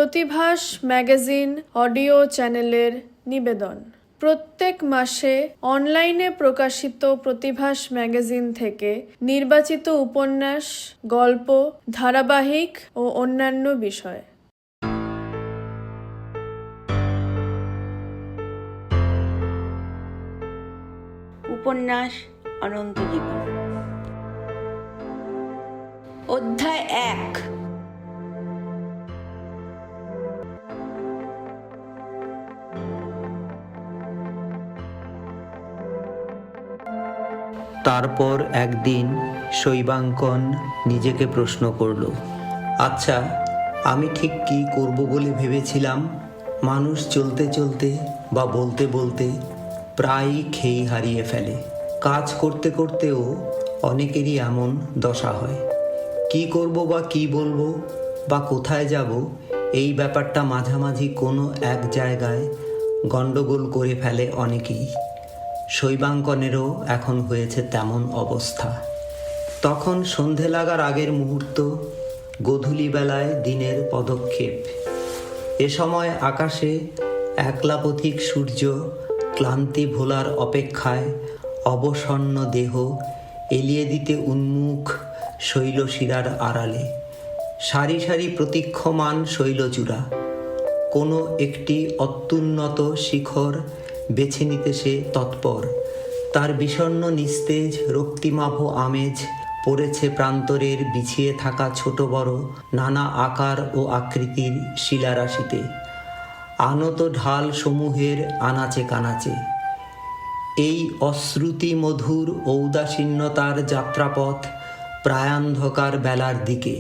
প্রতিভাস magazine audio চ্যানেলের নিবেদন। প্রত্যেক মাসে অনলাইনে প্রকাশিত প্রতিভাস ম্যাগাজিন থেকে নির্বাচিত উপন্যাস, গল্প, ধারাবাহিক ও অন্যান্য বিষয়। উপন্যাস অনন্ত জীবন, অধ্যায় 1। তারপর একদিন শৈবাঙ্কন নিজেকে প্রশ্ন করল, আচ্ছা, আমি ঠিক কী করব বলে ভেবেছিলাম? মানুষ চলতে চলতে বা বলতে বলতে প্রায়ই খেই হারিয়ে ফেলে। কাজ করতে করতেও অনেকেরই এমন দশা হয়। কি করব বা কি বলবো বা কোথায় যাব, এই ব্যাপারটা মাঝামাঝি কোনো এক জায়গায় গণ্ডগোল করে ফেলে অনেকেই। শৈবাঙ্কনেরও এখন হয়েছে তেমন অবস্থা। তখন সন্ধে লাগার আগের মুহূর্ত, গোধূলিবেলায় দিনের পদক্ষেপ। এ সময় আকাশে একলা পথিক সূর্য ক্লান্তি ভোলার অপেক্ষায় অবসন্ন দেহ এলিয়ে দিতে উন্মুখ শৈলশিরার আড়ালে। সারি সারি প্রতীক্ষমান শৈলচূড়া, কোনো একটি অত্যুন্নত শিখর বেছে নিতে সে তৎপর। তার বিষণ্ণ নিস্তেজ রক্তিমাভ আমেজ পড়েছে প্রান্তরের বিছিয়ে থাকা ছোট বড় নানা আকার ও আকৃতির শিলারাশিতে, আনত ঢাল সমূহের আনাচে কানাচে। এই অশ্রুতি মধুর ঔদাসীন্যতার যাত্রাপথ প্রায়ান্ধকার বেলার দিকে,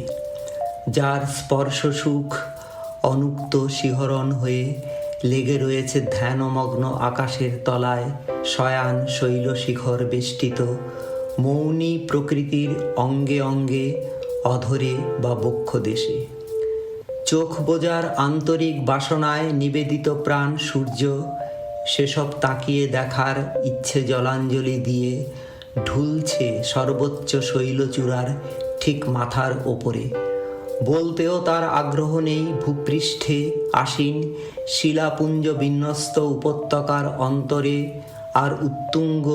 যার স্পর্শ সুখ অনুক্ত শিহরণ হয়ে লেগে রয়েছে ধ্যানমগ্ন আকাশের তলায় শয়ান শৈলশিখর বেষ্টিত মৌনী প্রকৃতির অঙ্গে অঙ্গে, অধরে বা বক্ষদেশে। চোখ বোজার আন্তরিক বাসনায় নিবেদিত প্রাণ সূর্য সেসব তাকিয়ে দেখার ইচ্ছে জলাঞ্জলি দিয়ে ঢুলছে সর্বোচ্চ শৈলচূড়ার ঠিক মাথার ওপরে। বলতেও তার আগ্রহ নেই ভূপৃষ্ঠে আসীন শিলাপুঞ্জ বিন্যস্ত উপত্যকার অন্তরে আর উত্তুঙ্গ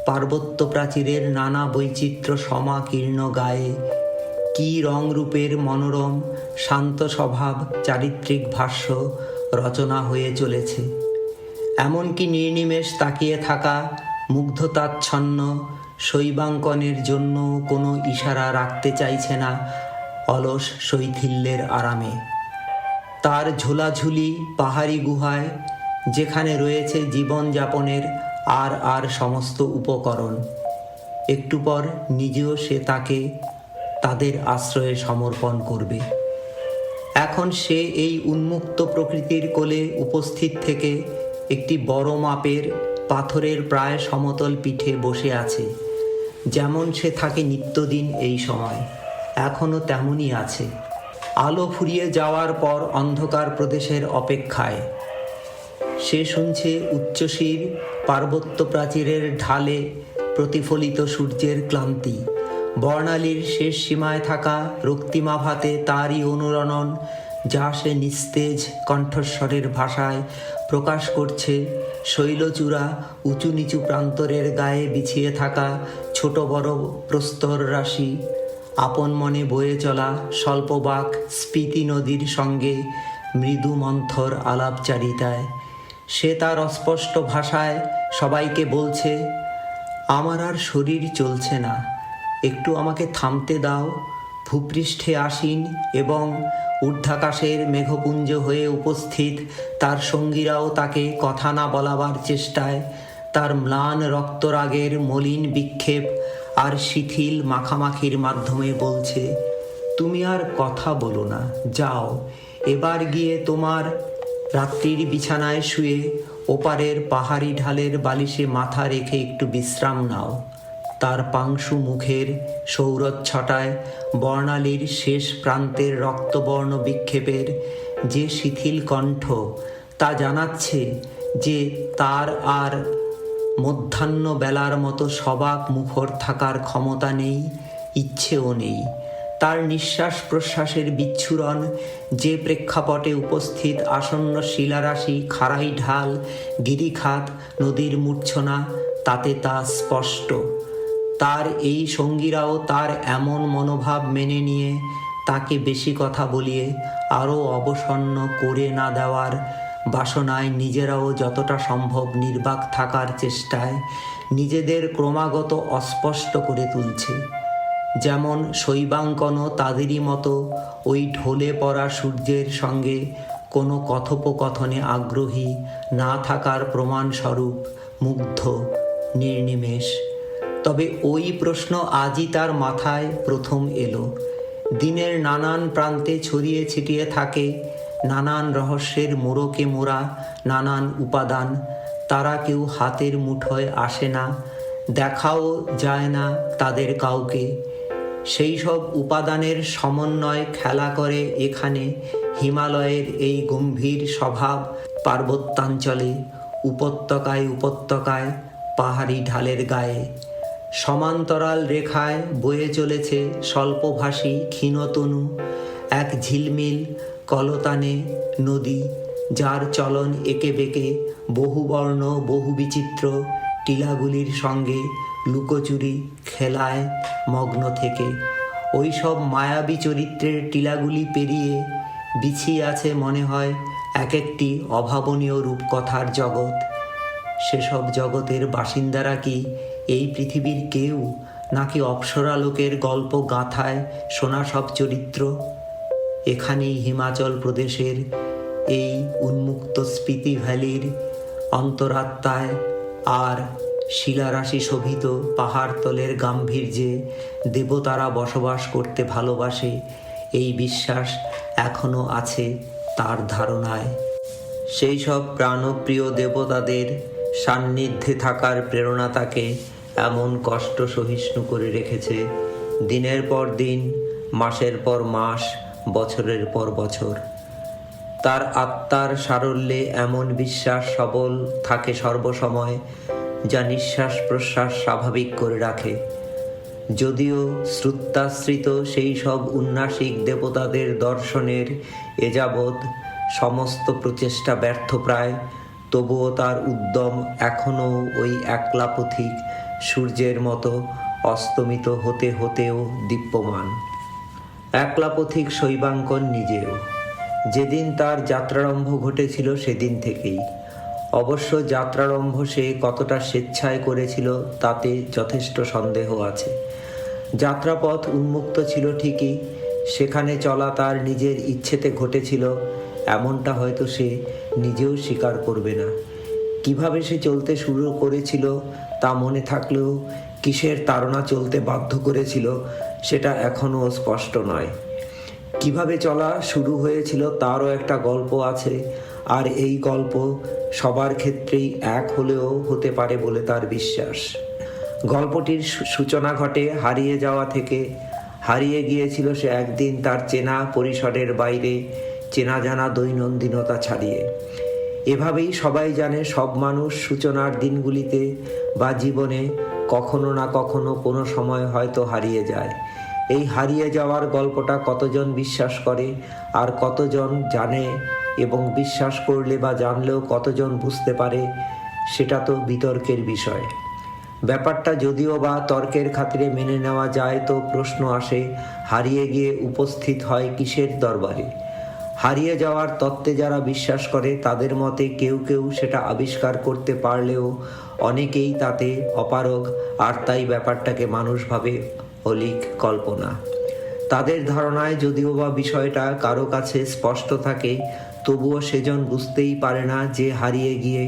পার্বত্য প্রাচীরের নানা বৈচিত্র্য সমাকীর্ণ গায়ে কি রংরূপের মনোরম শান্ত স্বভাব চারিত্রিক ভাষ্য রচনা হয়ে চলেছে। এমনকি নির্নিমেষ তাকিয়ে থাকা মুগ্ধতাচ্ছন্ন শৈবাঙ্কনের জন্য কোনো ইশারা রাখতে চাইছে না অলস শৈথিল্যের আরামে। তার ঝোলাঝুলি পাহাড়ি গুহায়, যেখানে রয়েছে জীবনযাপনের আর সমস্ত উপকরণ, একটু পর নিজেও সে তাদের আশ্রয়ে সমর্পণ করবে। এখন সে এই উন্মুক্ত প্রকৃতির কোলে উপস্থিত থেকে একটি বড় মাপের পাথরের প্রায় সমতল পিঠে বসে আছে। যেমন সে থাকে নিত্যদিন এই সময়, এখনও তেমনই আছে, আলো ফুরিয়ে যাওয়ার পর অন্ধকার প্রদেশের অপেক্ষায়। সে শুনছে উচ্চশির পার্বত্য প্রাচীরের ঢালে প্রতিফলিত সূর্যের ক্লান্তি, বর্ণালীর শেষ সীমায় থাকা রক্তিমাভাতে তারই অনুরণন, যা সে নিস্তেজ কণ্ঠস্বরের ভাষায় প্রকাশ করছে শৈলচূড়া উঁচু নিচু প্রান্তরের গায়ে বিছিয়ে থাকা ছোট বড় প্রস্তর রাশি, আপন মনে বয়ে চলা স্বল্পবাক স্পিতি নদীর সঙ্গে মৃদু মন্থর আলাপচারিতায়। সে তার অস্পষ্ট ভাষায় সবাইকে বলছে, আমার আর শরীর চলছে না, একটু আমাকে থামতে দাও। ভূপৃষ্ঠে আসীন এবং ঊর্ধ্বাকাশের মেঘপুঞ্জ হয়ে উপস্থিত তার সঙ্গীরাও তাকে কথা না বলাবার চেষ্টায় তার ম্লান রক্তরাগের মলিন বিক্ষেপ আর শিথিল মাখামাখির মাধ্যমে বলছে, তুমি আর কথা বলো না, যাও এবার গিয়ে তোমার রাত্রির বিছানায় শুয়ে ওপারের পাহাড়ি ঢালের বালিশে মাথা রেখে একটু বিশ্রাম নাও। তার পাংশু মুখের সৌরচ্ছটায় বর্ণালীর শেষ প্রান্তের রক্তবর্ণ বিক্ষেপের যে শিথিল কণ্ঠ, তা জানাচ্ছে যে তার আর মধ্যাহ্ন বেলার মতো সবাক মুখর থাকার ক্ষমতা নেই, ইচ্ছেও নেই। তার নিঃশ্বাস প্রশ্বাসের বিচ্ছুরণ, যে প্রেক্ষাপটে উপস্থিত আসন্ন শিলারাশি, খাড়াই ঢাল, গিরিখাত, নদীর মূর্ছনা, তাতে তা স্পষ্ট। তার এই সঙ্গীরাও তার এমন মনোভাব মেনে নিয়ে তাকে বেশি কথা বলিয়ে আরও অবসন্ন করে না দেওয়ার বাসনায় নিজেরাও যতটা সম্ভব নির্বাক থাকার চেষ্টায় নিজেদের ক্রমাগত অস্পষ্ট করে তুলছে। যেমন শৈবাঙ্কনও তাদেরই মতো ওই ঢলে পড়া সূর্যের সঙ্গে কোনো কথোপকথনে আগ্রহী না থাকার প্রমাণস্বরূপ মুগ্ধ, নির্নিমেষ। তবে ওই প্রশ্ন আজই তার মাথায় প্রথম এলো। দিনের নানান প্রান্তে ছড়িয়ে ছিটিয়ে থাকে নানান রহস্যের মোড়কে মোড়া নানান উপাদান। তারা কেউ হাতের মুঠোয় আসে না, দেখাও যায় না তাদের কাউকে। সেই সব উপাদানের সমন্বয় খেলা করে এখানে হিমালয়ের এই গম্ভীর স্বভাব পার্বত্যাঞ্চলে, উপত্যকায় উপত্যকায়, পাহাড়ি ঢালের গায়ে। সমান্তরাল রেখায় বয়ে চলেছে স্বল্পভাষী ক্ষীণতনু এক ঝিলমিল কলতানে নদী, যার চলন এঁকে বেঁকে বহুবর্ণ বহুবিচিত্র টিলাগুলির সঙ্গে লুকোচুরি খেলায় মগ্ন থেকে। ওই সব মায়াবী চরিত্রের টিলাগুলি পেরিয়ে বিছিয়ে আছে মনে হয় এক একটি অভাবনীয় রূপকথার জগৎ। সেসব জগতের বাসিন্দারা কি এই পৃথিবীর কেউ, নাকি অপ্সরালোকের গল্প গাঁথায় শোনা সব চরিত্র? এখানেই হিমাচল প্রদেশের এই উন্মুক্ত স্পিতি ভ্যালির অন্তরাত্মায় আর শিলারাশি শোভিত পাহাড়তলের গাম্ভীর্যে দেবতারা বসবাস করতে ভালোবাসে, এই বিশ্বাস এখনো আছে তার ধারণায়। সেই সব প্রাণপ্রিয় দেবতাদের সান্নিধ্যে থাকার প্রেরণা তাকে এমন কষ্ট সহিষ্ণু করে রেখেছে দিনের পর দিন, মাসের পর মাস, বছরের পর বছর। তার আত্মার সারল্যে এমন বিশ্বাস সবল থাকে সর্বসময়, যা নিঃশ্বাস প্রশ্বাস স্বাভাবিক করে রাখে। যদিও শ্রুত্যাশ্রিত সেই সব উন্নাসিক দেবতাদের দর্শনের এ যাবৎ সমস্ত প্রচেষ্টা ব্যর্থ প্রায়, তবুও তার উদ্যম এখনও ওই একলা পথিক সূর্যের মতো অস্তমিত হতে হতেও দীপ্যমান। একলা পথিক শৈবাঙ্কন নিজেও। যেদিন তার যাত্রারম্ভ ঘটেছিল সেদিন থেকেই। অবশ্য যাত্রারম্ভ সে কতটা স্বেচ্ছায় করেছিল তাতে যথেষ্ট সন্দেহ আছে। যাত্রাপথ উন্মুক্ত ছিল ঠিকই, সেখানে চলা তার নিজের ইচ্ছেতে ঘটেছিল এমনটা হয়তো সে নিজেও স্বীকার করবে না। কিভাবে সে চলতে শুরু করেছিল তা মনে থাকলেও কিসের তাড়না চলতে বাধ্য করেছিল সেটা এখনও স্পষ্ট নয়। কিভাবে চলা শুরু হয়েছিল তারও একটা গল্প আছে, আর এই গল্প সবার ক্ষেত্রেই এক হলেও হতে পারে বলে তার বিশ্বাস। গল্পটির সূচনা ঘটে হারিয়ে যাওয়া থেকে। হারিয়ে গিয়েছিল সে একদিন তার চেনা পরিসরের বাইরে, চেনা জানা দৈনন্দিনতা ছাড়িয়ে। এভাবেই সবাই জানে সব মানুষ সূচনার দিনগুলিতে বা জীবনে কখনো না কখনো কোনো সময় হয়তো হারিয়ে যায়। এই হারিয়ে যাওয়ার গল্পটা কতজন বিশ্বাস করে আর কতজন জানে, এবং বিশ্বাস করলে বা জানলেও কতজন বুঝতে পারে, সেটা তো বিতর্কের বিষয়। ব্যাপারটা যদিও বা তর্কের খাতিরে মেনে নেওয়া যায়, তো প্রশ্ন আসে হারিয়ে গিয়ে উপস্থিত হয় কিসের দরবারে? হারিয়ে যাওয়ার তত্ত্বে যারা বিশ্বাস করে তাদের মতে কেউ কেউ সেটা আবিষ্কার করতে পারলেও অনেকেই তাতে অপারগ, আর তাই ব্যাপারটাকে মানুষ ভাবে অলীক কল্পনা। তাদের ধারণায় যদিও বা বিষয়টা কারো কাছে স্পষ্ট থাকে, তবুও সেজন বুঝতেই পারে না যে হারিয়ে গিয়ে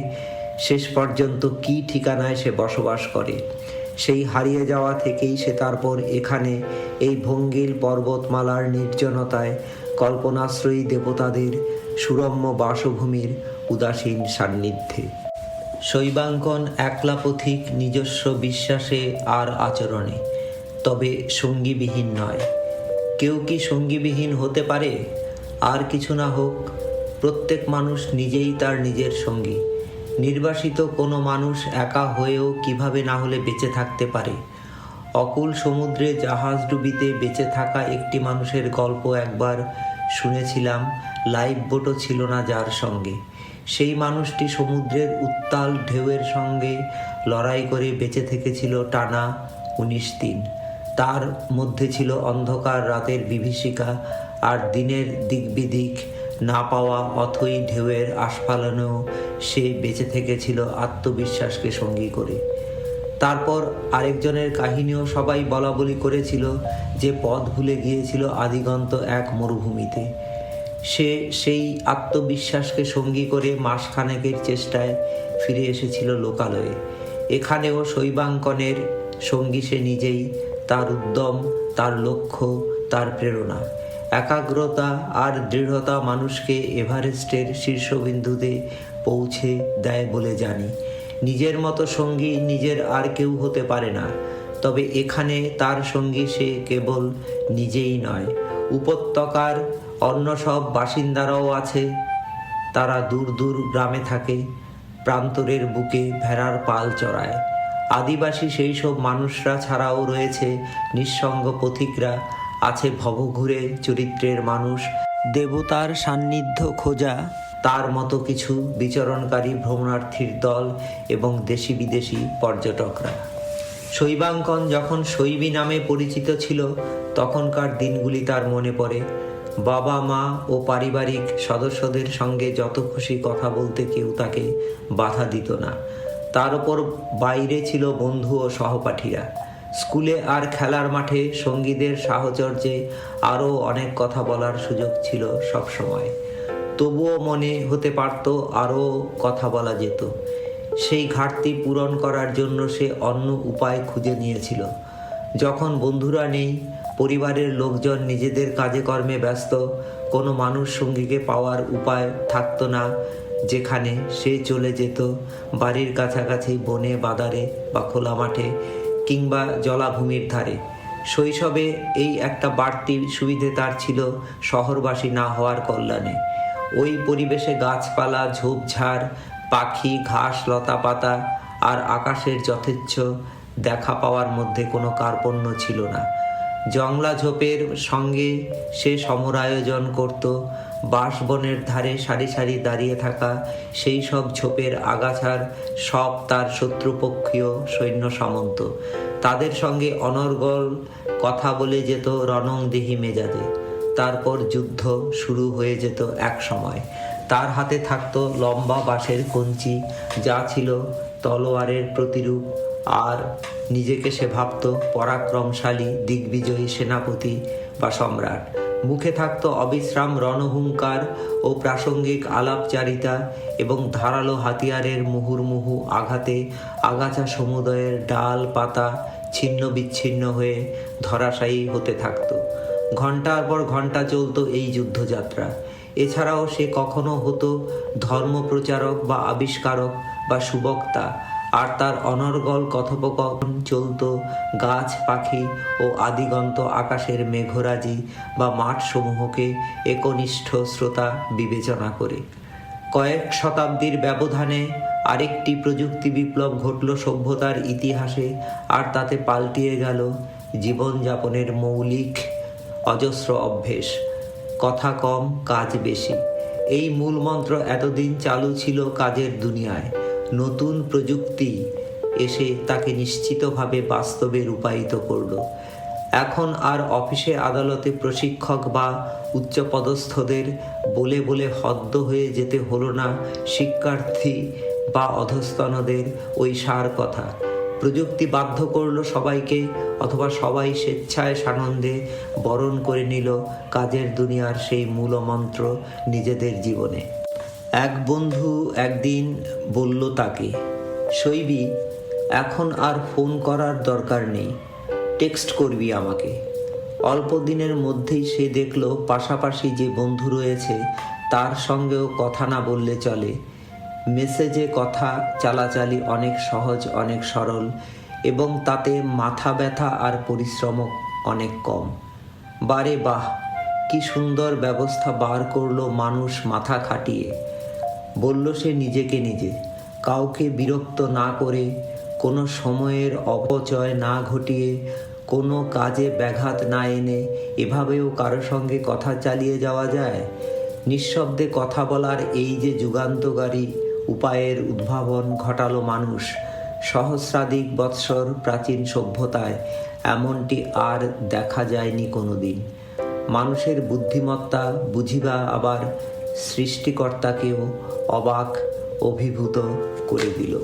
শেষ পর্যন্ত কী ঠিকানায় সে বসবাস করে। সেই হারিয়ে যাওয়া থেকেই সে তারপর এখানে এই ভঙ্গিল পর্বতমালার নির্জনতায় কল্পনাশ্রয়ী দেবতাদের সুরম্য বাসভূমির উদাসীন সান্নিধ্যে। শৈবাঙ্কন একলা পথিক নিজস্ব বিশ্বাসে আর আচরণে, তবে সঙ্গীবিহীন নয়। কেউ কি সঙ্গীবিহীন হতে পারে? আর কিছু না হোক, প্রত্যেক মানুষ নিজেই তার নিজের সঙ্গী। নির্বাসিত কোনো মানুষ একা হয়েও কিভাবে না হলে বেঁচে থাকতে পারে? অকুল সমুদ্রে জাহাজ ডুবিতে বেঁচে থাকা একটি মানুষের গল্প একবার শুনেছিলাম, লাইফ বোটও ছিল না যার সঙ্গে। সেই মানুষটি সমুদ্রের উত্তাল ঢেউয়ের সঙ্গে লড়াই করে বেঁচে থেকেছিল টানা 19 দিন। তার মধ্যে ছিল অন্ধকার রাতের বিভীষিকা আর দিনের দিকবিদিক না পাওয়া অথই ঢেউয়ের আস্ফালনেও সে বেঁচে থেকেছিল আত্মবিশ্বাসকে সঙ্গী করে। তারপর আরেকজনের কাহিনীও সবাই বলা বলি করেছিল যে পথ ভুলে গিয়েছিল আদিগন্ত এক মরুভূমিতে। সে সেই আত্মবিশ্বাসকে সঙ্গী করে মাসখানেকের চেষ্টায় ফিরে এসেছিল লোকালয়ে। এখানেও শৈবাঙ্কনের সঙ্গী সে নিজেই, তার উদ্যম, তার লক্ষ্য, তার প্রেরণা। একাগ্রতা আর দৃঢ়তা মানুষকে এভারেস্টের শীর্ষবিন্দুতে পৌঁছে দেয় বলে জানি। নিজের মতো সঙ্গী নিজের আর কেউ হতে পারে না, তবে এখানে তার সঙ্গী সে কেবল নিজেই নয়, উপত্যকার অন্য সব বাসিন্দারাও আছে। তারা দূর দূর গ্রামে থাকে, প্রান্তরের বুকে ভেড়ার পাল চড়ায়। আদিবাসী সেই সব মানুষরা ছাড়াও রয়েছে নিঃসঙ্গ পথিকরা, আছে ভবঘুরে চরিত্রের মানুষ, দেবতার সান্নিধ্য খোঁজা তার মতো কিছু বিচরণকারী ভ্রমণার্থীর দল এবং দেশি বিদেশি পর্যটকরা। শৈবাঙ্কন যখন শৈবী নামে পরিচিত ছিল তখনকার দিনগুলি তার মনে পড়ে। বাবা মা ও পারিবারিক সদস্যদের সঙ্গে যত খুশি কথা বলতে কেউ তাকে বাধা দিত না। তার উপর বাইরে ছিল বন্ধু ও সহপাঠীরা। স্কুলে আর খেলার মাঠে সঙ্গীদের সাহচর্যে আরও অনেক কথা বলার সুযোগ ছিল সব সময়। তবুও মনে হতে পারত আরও কথা বলা যেত। সেই ঘাটতি পূরণ করার জন্য সে অন্য উপায় খুঁজে নিয়েছিল। যখন বন্ধুরা নেই, পরিবারের লোকজন নিজেদের কাজে কর্মে ব্যস্ত, কোনো মানুষ সঙ্গীকে পাওয়ার উপায় থাকতো না, যেখানে সে চলে যেত বাড়ির কাছাকাছি বনে বাদারে বা খোলা মাঠে কিংবা জলাভূমির ধারে। শৈশবে এই একটা বাড়তি সুবিধে তার ছিল শহরবাসী না হওয়ার কল্যাণে। ওই পরিবেশে গাছপালা, ঝোপঝাড়, পাখি, ঘাস, লতা পাতা আর আকাশের যথেচ্ছ দেখা পাওয়ার মধ্যে কোনো কার্পণ্য ছিল না। জংলা ঝোপের সঙ্গে সে সমরায়োজন করত। বাঁশবনের ধারে সারি সারি দাঁড়িয়ে থাকা সেই সব ঝোপের আগাছার সব তার শত্রুপক্ষীয় সৈন্য সামন্ত। তাদের সঙ্গে অনর্গল কথা বলে যেত রণংদেহী মেজাজে। তারপর যুদ্ধ শুরু হয়ে যেত এক সময়। তার হাতে থাকতো লম্বা বাঁশের কঞ্চি, যা ছিল তলোয়ারের প্রতিরূপ, আর নিজেকে সে ভাবত পরাক্রমশালী দিগ্বিজয়ী সেনাপতি বা সম্রাট। মুখে থাকতো অবিশ্রাম রণহুঙ্কার ও প্রাসঙ্গিক আলাপচারিতা, এবং ধারালো হাতিয়ারের মুহুর্মুহু আঘাতে আগাছা সমুদয়ের ডাল পাতা ছিন্ন বিচ্ছিন্ন হয়ে ধরাশায়ী হতে থাকতো। ঘন্টার পর ঘন্টা চলতো এই যুদ্ধযাত্রা। এছাড়াও সে কখনো হতো ধর্মপ্রচারক বা আবিষ্কারক বা সুবক্তা, আর তার অনর্গল কথোপকথন চলত গাছ, পাখি ও আদিগন্ত আকাশের মেঘরাজি বা মাঠসমূহকে একনিষ্ঠ শ্রোতা বিবেচনা করে। কয়েক শতাব্দীর ব্যবধানে আরেকটি প্রযুক্তি বিপ্লব ঘটল সভ্যতার ইতিহাসে, আর তাতে পাল্টিয়ে গেল জীবনযাপনের মৌলিক অজস্র অভ্যেস। কথা কম, কাজ বেশি, এই মূল মন্ত্র এতদিন চালু ছিল কাজের দুনিয়ায়। নতুন প্রযুক্তি এসে তাকে নিশ্চিতভাবে বাস্তবে রূপায়িত করল। এখন আর অফিসে আদালতে প্রশিক্ষক বা উচ্চপদস্থদের বলে বলে হদ্দ হয়ে যেতে হলো না শিক্ষার্থী বা অধস্তনদের ওই সার কথা। প্রযুক্তি বাধ্য করল সবাইকে, অথবা সবাই স্বেচ্ছায় সানন্দে বরণ করে নিল কাজের দুনিয়ার সেই মূলমন্ত্র নিজেদের জীবনে। এক বন্ধু একদিন বলল তাকে, শৈবী, এখন আর ফোন করার দরকার নেই, টেক্সট করবি আমাকে। অল্প দিনের মধ্যেই সে দেখল পাশাপাশি যে বন্ধু রয়েছে তার সঙ্গেও কথা না বললে চলে। মেসেজে কথা চালাচালি অনেক সহজ, অনেক সরল, এবং তাতে মাথা ব্যথা আর পরিশ্রম অনেক কম। বারে বাহ, কি সুন্দর ব্যবস্থা বার করলো মানুষ মাথা খাটিয়ে, বলল সে নিজেকে নিজে। কাউকে বিরক্ত না করে, কোনো সময়ের অপচয় না ঘটিয়ে, কোনো কাজে ব্যাঘাত না এনে এভাবেও কারো সঙ্গে কথা চালিয়ে যাওয়া যায়? নিঃশব্দে কথা বলার এই যে যুগান্তকারী উপায়ের উদ্ভাবন ঘটালো মানুষ সহস্রাধিক বৎসর প্রাচীন সভ্যতায়, এমনটি আর দেখা যায়নি কোনোদিন। মানুষের বুদ্ধিমত্তা বুঝিবা আবার সৃষ্টিকর্তাকেও অবাক অভিভূত করে দিল।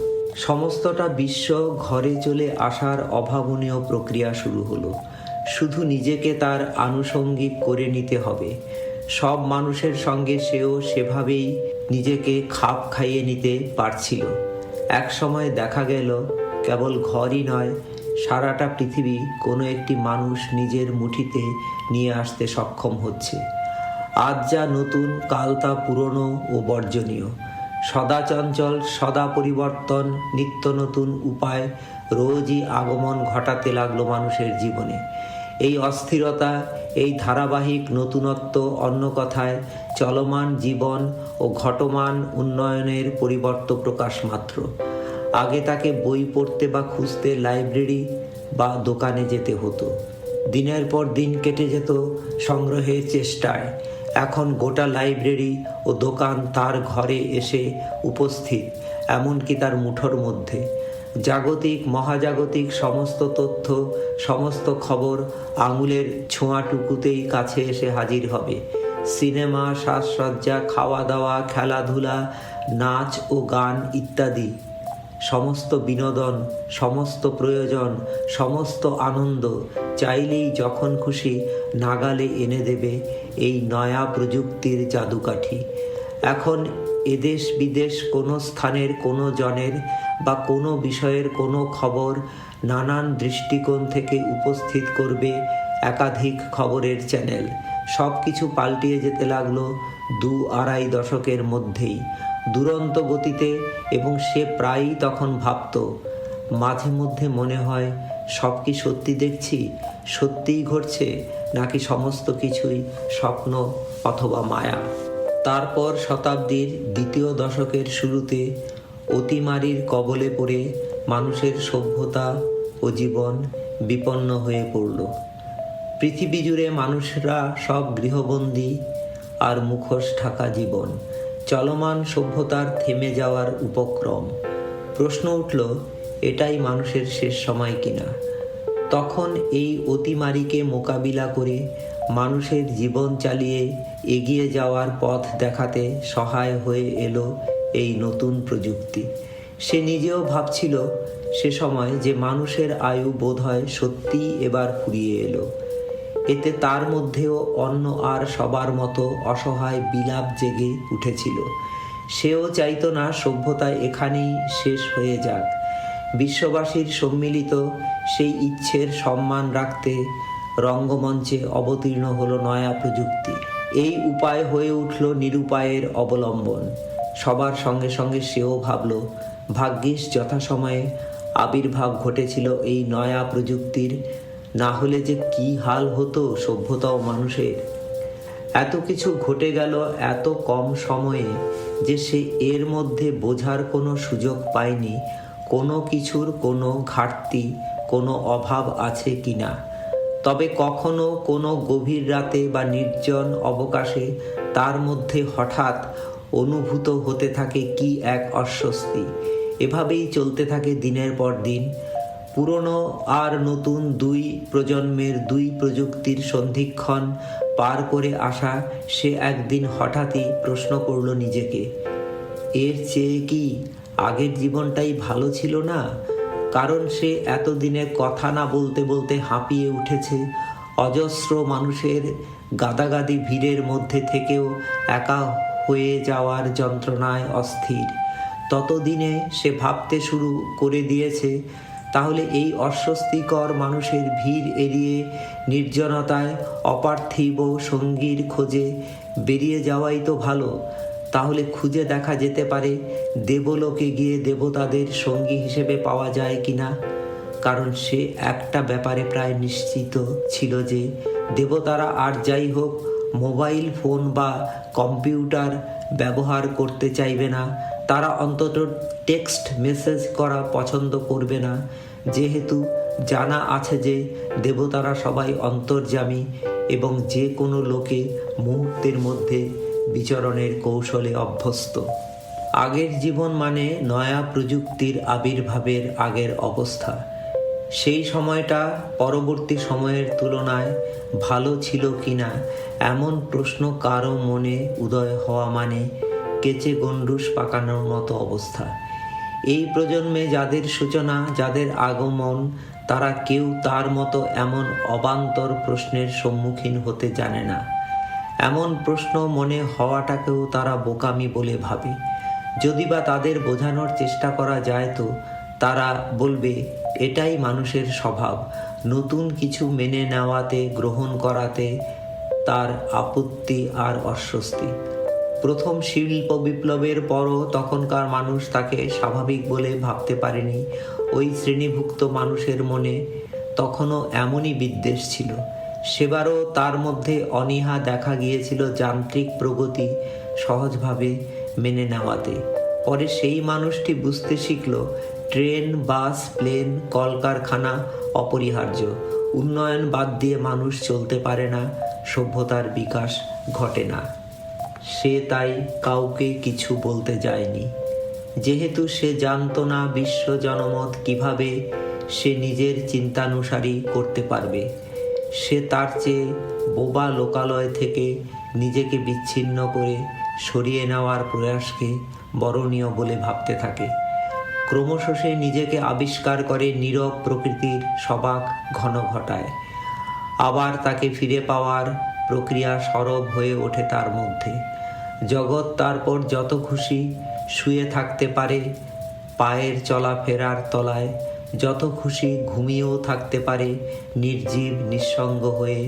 সমস্তটা বিশ্ব ঘরে চলে আসার অভাবনীয় প্রক্রিয়া শুরু হলো। শুধু নিজেকে তার আনুষঙ্গিক করে নিতে হবে। সব মানুষের সঙ্গে সেও সেভাবেই নিজেকে খাপ খাইয়ে নিতে পারছিল। এক সময় দেখা গেল কেবল ঘরই নয়, সারাটা পৃথিবী কোনো একটি মানুষ নিজের মুঠিতে নিয়ে আসতে সক্ষম হচ্ছে। আজ যা নতুন, কাল তা পুরনো ও বর্জনীয়। সদা চঞ্চল, সদা পরিবর্তন, নিত্য নতুন উপায় রোজই আগমন ঘটাতে লাগলো মানুষের জীবনে। এই অস্থিরতা, এই ধারাবাহিক নতুনত্ব, অন্য কথায় চলমান জীবন ও ঘটমান উন্নয়নের পরিবর্ত প্রকাশ মাত্র। আগে তাকে বই পড়তে বা খুঁজতে লাইব্রেরি বা দোকানে যেতে হতো। দিনের পর দিন কেটে যেত সংগ্রহের চেষ্টায়। এখন গোটা লাইব্রেরি ও দোকান তার ঘরে এসে উপস্থিত, এমনকি তার মুঠোর মধ্যে। জাগতিক মহাজাগতিক সমস্ত তথ্য, সমস্ত খবর আঙুলের ছোঁয়াটুকুতেই কাছে এসে হাজির হবে। সিনেমা, সাজসজ্জা, খাওয়া দাওয়া, খেলাধুলা, নাচ ও গান ইত্যাদি সমস্ত বিনোদন, সমস্ত প্রয়োজন, সমস্ত আনন্দ চাইলেই যখন খুশি নাগালে এনে দেবে এই নয়া প্রযুক্তির জাদুকাঠি। এখন এদেশ বিদেশ কোনো স্থানের কোনো জনের বা কোনো বিষয়ের কোনো খবর নানান দৃষ্টিকোণ থেকে উপস্থিত করবে একাধিক খবরের চ্যানেল। সব কিছু পাল্টিয়ে যেতে লাগলো 2-2.5 দশকের মধ্যেই, দুরন্ত গতিতে। এবং সে প্রায়ই তখন ভাবত, মাঝে মধ্যে মনে হয় সব কি সত্যি দেখছি, সত্যিই ঘটছে, নাকি সমস্ত কিছুই স্বপ্ন অথবা মায়া। তারপর শতাব্দীর দ্বিতীয় দশকের শুরুতে অতিমারির কবলে পড়ে মানুষের সভ্যতা ও জীবন বিপন্ন হয়ে পড়ল। পৃথিবী জুড়ে মানুষরা সব গৃহবন্দী আর মুখোশ ঢাকা জীবন, চলমান সভ্যতার থেমে যাওয়ার উপক্রম। প্রশ্ন উঠল, এটাই মানুষের শেষ সময় কিনা? তখন এই অতিমারিকে মোকাবিলা করে মানুষের জীবন চালিয়ে এগিয়ে যাওয়ার পথ দেখাতে সহায় হয়ে এলো এই নতুন প্রযুক্তি। সে নিজেও ভাবছিল সে সময় যে মানুষের আয়ু বোধহয় সত্যিই এবার ফুরিয়ে এলো। এতে তার মধ্যেও অন্য আর সবার মতো অসহায় বিলাপ জেগে উঠেছিল। সেও চাইতো না সভ্যতা এখানেই শেষ হয়ে যাক। বিশ্ববাসীর সম্মিলিত সেই ইচ্ছের সম্মান রাখতে রঙ্গমঞ্চে অবতীর্ণ হলো নয়া প্রযুক্তি। এই উপায় হয়ে উঠল নিরুপায়ের অবলম্বন। সবার সঙ্গে সঙ্গে সেও ভাবল, ভাগ্যিস যথাসময়ে আবির্ভাব ঘটেছিল এই নয়া প্রযুক্তির, না হলে যে কি হাল হতো সভ্যতা ও মানুষের। এত কিছু ঘটে গেল এত কম সময়ে যে সে এর মধ্যে বোঝার কোনো সুযোগ পায়নি কোনো কিছুর কোনো ঘাটতি, কোনো অভাব আছে কিনা। তবে কখনো কোনো গভীর রাতে বা নির্জন অবকাশে তার মধ্যে হঠাৎ অনুভূত হতে থাকে কি এক অস্বস্তি। এভাবেই চলতে থাকে দিনের পর দিন। পুরনো আর নতুন দুই প্রজন্মের দুই প্রযুক্তির সন্ধিক্ষণ পার করে আসা সে একদিন হঠাৎই প্রশ্ন করল নিজেকে, এর চেয়ে কি আগের জীবনটাই ভালো ছিল না? কারণ সে এতদিনে কথা না বলতে বলতে হাঁপিয়ে উঠেছে। অজস্র মানুষের গাদাগাদি ভিড়ের মধ্যে থেকেও একা হয়ে যাওয়ার যন্ত্রণায় অস্থির। ততদিনে সে ভাবতে শুরু করে দিয়েছে, তাহলে এই অস্বস্তিকর মানুষের ভিড় এড়িয়ে নির্জনতায় অপার্থিব সঙ্গীর খোঁজে বেরিয়ে যাওয়াই তো ভালো। তাহলে খুঁজে দেখা যেতে পারে দেবলোকে গিয়ে দেবতাদের সঙ্গী হিসেবে পাওয়া যায় কিনা। কারণ সে একটা ব্যাপারে প্রায় নিশ্চিত ছিল যে দেবতারা আর যাই হোক মোবাইল ফোন বা কম্পিউটার ব্যবহার করতে চাইবে না, তারা অন্তত টেক্সট মেসেজ করা পছন্দ করবে না, যেহেতু জানা আছে যে দেবতারা সবাই অন্তর্যামী এবং যে কোনো লোকে মুহূর্তের মধ্যে বিচরণের কৌশলে অভ্যস্ত। আগের জীবন মানে নয়া প্রযুক্তির আবির্ভাবের আগের অবস্থা। সেই সময়টা পরবর্তী সময়ের তুলনায় ভালো ছিল কিনা এমন প্রশ্ন কারো মনে উদয় হওয়া মানে কেচে গন্ডুস পাকানোর মতো অবস্থা। এই প্রজন্মে যাদের সূচনা, যাদের আগমন, তারা কেউ তার মতো এমন অবান্তর প্রশ্নের সম্মুখীন হতে জানে না। এমন প্রশ্ন মনে হওয়াটাকেও তারা বোকামি বলে ভাবে। যদি বা তাদের বোঝানোর চেষ্টা করা যায় তো তারা বলবে এটাই মানুষের স্বভাব, নতুন কিছু মেনে নেওয়াতে, গ্রহণ করাতে তার আপত্তি আর অস্বস্তি। প্রথম শিল্প বিপ্লবের পরও তখনকার মানুষ তাকে স্বাভাবিক বলে ভাবতে পারেনি। ওই শ্রেণীভুক্ত মানুষের মনে তখনও এমনই বিদ্বেষ ছিল। সেবারও তার মধ্যে অনীহা দেখা গিয়েছিল যান্ত্রিক প্রগতি সহজভাবে মেনে নেওয়াতে। পরে সেই মানুষটি বুঝতে শিখল ট্রেন, বাস, প্লেন, কলকারখানা অপরিহার্য। উন্নয়ন বাদ দিয়ে মানুষ চলতে পারে না, সভ্যতার বিকাশ ঘটে না। সে তাই কাউকে কিছু বলতে যায়নি, যেহেতু সে জানতো না বিশ্ব জনমত কিভাবে সে নিজের চিন্তানুসারী করতে পারবে। সে তার চেয়ে বোবা লোকালয় থেকে নিজেকে বিচ্ছিন্ন করে সরিয়ে নেওয়ার প্রয়াসকে বরণীয় বলে ভাবতে থাকে। ক্রমশ সে নিজেকে আবিষ্কার করে নীরব প্রকৃতির সবাক ঘন ঘটায়। আবার তাকে ফিরে পাওয়ার প্রক্রিয়া সরব হয়ে ওঠে তার মধ্যে। জগৎ তারপর যত খুশি শুয়ে থাকতে পারে পায়ের চলাফেরার তলায়, যত খুশি ঘুমিয়েও থাকতে পারে নির্জীব নিঃসঙ্গ হয়ে,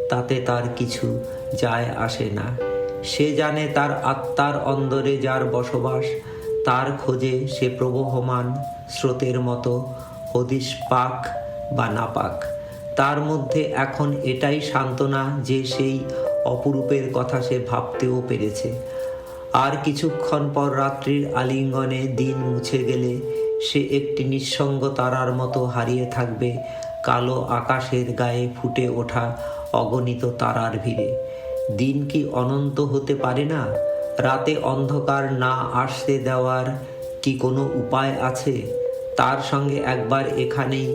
তাতে তার কিছু যায় আসে না। সে জানে তার আত্মার অন্দরে যার বসবাস, তার খোঁজে সে প্রবহমান স্রোতের মতো, হদিশ পাক বা না পাক। তার মধ্যে এখন এটাই সান্ত্বনা যে সেই অপরূপের কথা সে ভাবতেও পেরেছে। আর কিছুক্ষণ পর রাত্রির আলিঙ্গনে দিন মুছে গেলে সে একটি নিঃসঙ্গ তারার মতো হারিয়ে থাকবে কালো আকাশের গায়ে ফুটে ওঠা অগণিত তারার ভিড়ে। দিন কি অনন্ত হতে পারে না? রাতে অন্ধকার না আসতে দেওয়ার কি কোনো উপায় আছে? তার সঙ্গে একবার এখানেই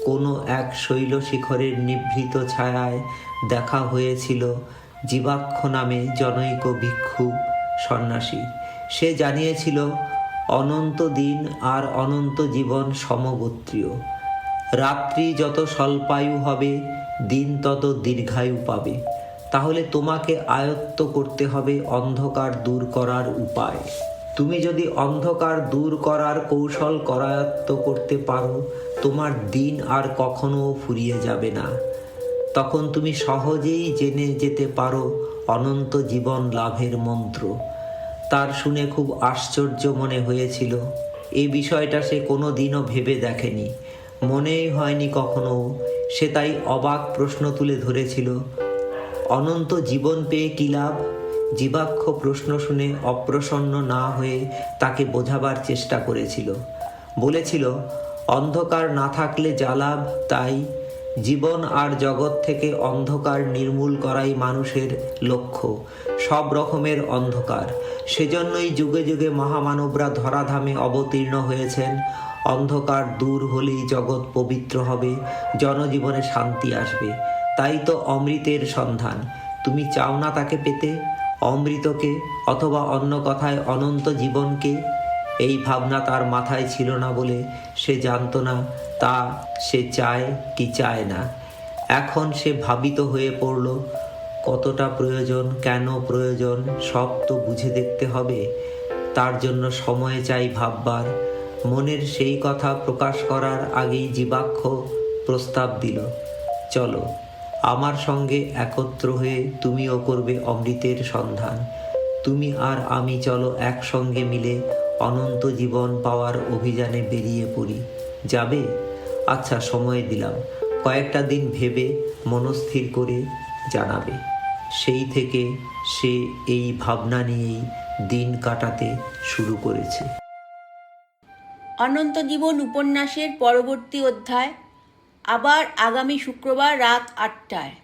কোনো এক শৈলশিখরের নিভৃত ছায়ায় দেখা হয়েছিল জীবাক্ষ নামে জনৈক ভিক্ষু সন্ন্যাসী। সে জানিয়েছিল অনন্ত দিন আর অনন্ত জীবন সমগোত্রীয়। রাত্রি যত স্বল্পায়ু হবে, দিন তত দীর্ঘায়ু পাবে। তাহলে তোমাকে আয়ত্ত করতে হবে অন্ধকার দূর করার উপায়। তুমি যদি অন্ধকার দূর করার কৌশল করায়ত্ত করতে পারো, তোমার দিন আর কখনো ফুরিয়ে যাবে না। তখন তুমি সহজেই জেনে যেতে পারো অনন্ত জীবন লাভের মন্ত্র। তার শুনে খুব আশ্চর্য মনে হয়েছিল। এই বিষয়টা সে কোনো দিনও ভেবে দেখেনি, মনেই হয়নি কখনো। সে তাই অবাক প্রশ্ন তুলে ধরেছিল, অনন্ত জীবন পেয়ে কী লাভ? জীবাক্ষ প্রশ্ন শুনে অপ্রসন্ন না হয়ে তাকে বোঝাবার চেষ্টা করেছিল। বলেছিল, অন্ধকার না থাকলে যা লাভ তাই। জীবন আর জগৎ থেকে অন্ধকার নির্মূল করাই মানুষের লক্ষ্য, সব রকমের অন্ধকার। সেজন্যই যুগে যুগে মহামানবরা ধরাধামে অবতীর্ণ হয়েছেন। অন্ধকার দূর হলেই জগৎ পবিত্র হবে, জনজীবনে শান্তি আসবে। তাই তো অমৃতের সন্ধান। তুমি চাও না তাকে পেতে, অমৃতকে, অথবা অন্য কথায় অনন্ত জীবনকে? এই ভাবনা তার মাথায় ছিল না বলে সে জানত না তা সে চায় কি চায় না। এখন সে ভাবিত হয়ে পড়ল, কতটা প্রয়োজন, কেন প্রয়োজন, সব তো বুঝে দেখতে হবে। তার জন্য সময় চাই ভাববার। মনের সেই কথা প্রকাশ করার আগেই জীবাক্ষ প্রস্তাব দিল, চলো আমার সঙ্গে একত্র হয়ে তুমিও করবে অমৃতের সন্ধান। তুমি আর আমি চলো একসঙ্গে মিলে অনন্ত জীবন পাওয়ার অভিযানে বেরিয়ে পড়ি। যাবে? আচ্ছা, সময় দিলাম, কয়েকটা দিন ভেবে মনস্থির করে জানাবে। সেই থেকে সে এই ভাবনা নিয়েই দিন কাটাতে শুরু করেছে। অনন্ত জীবন উপন্যাসের পরবর্তী অধ্যায় আবার আগামী শুক্রবার রাত 8টায়।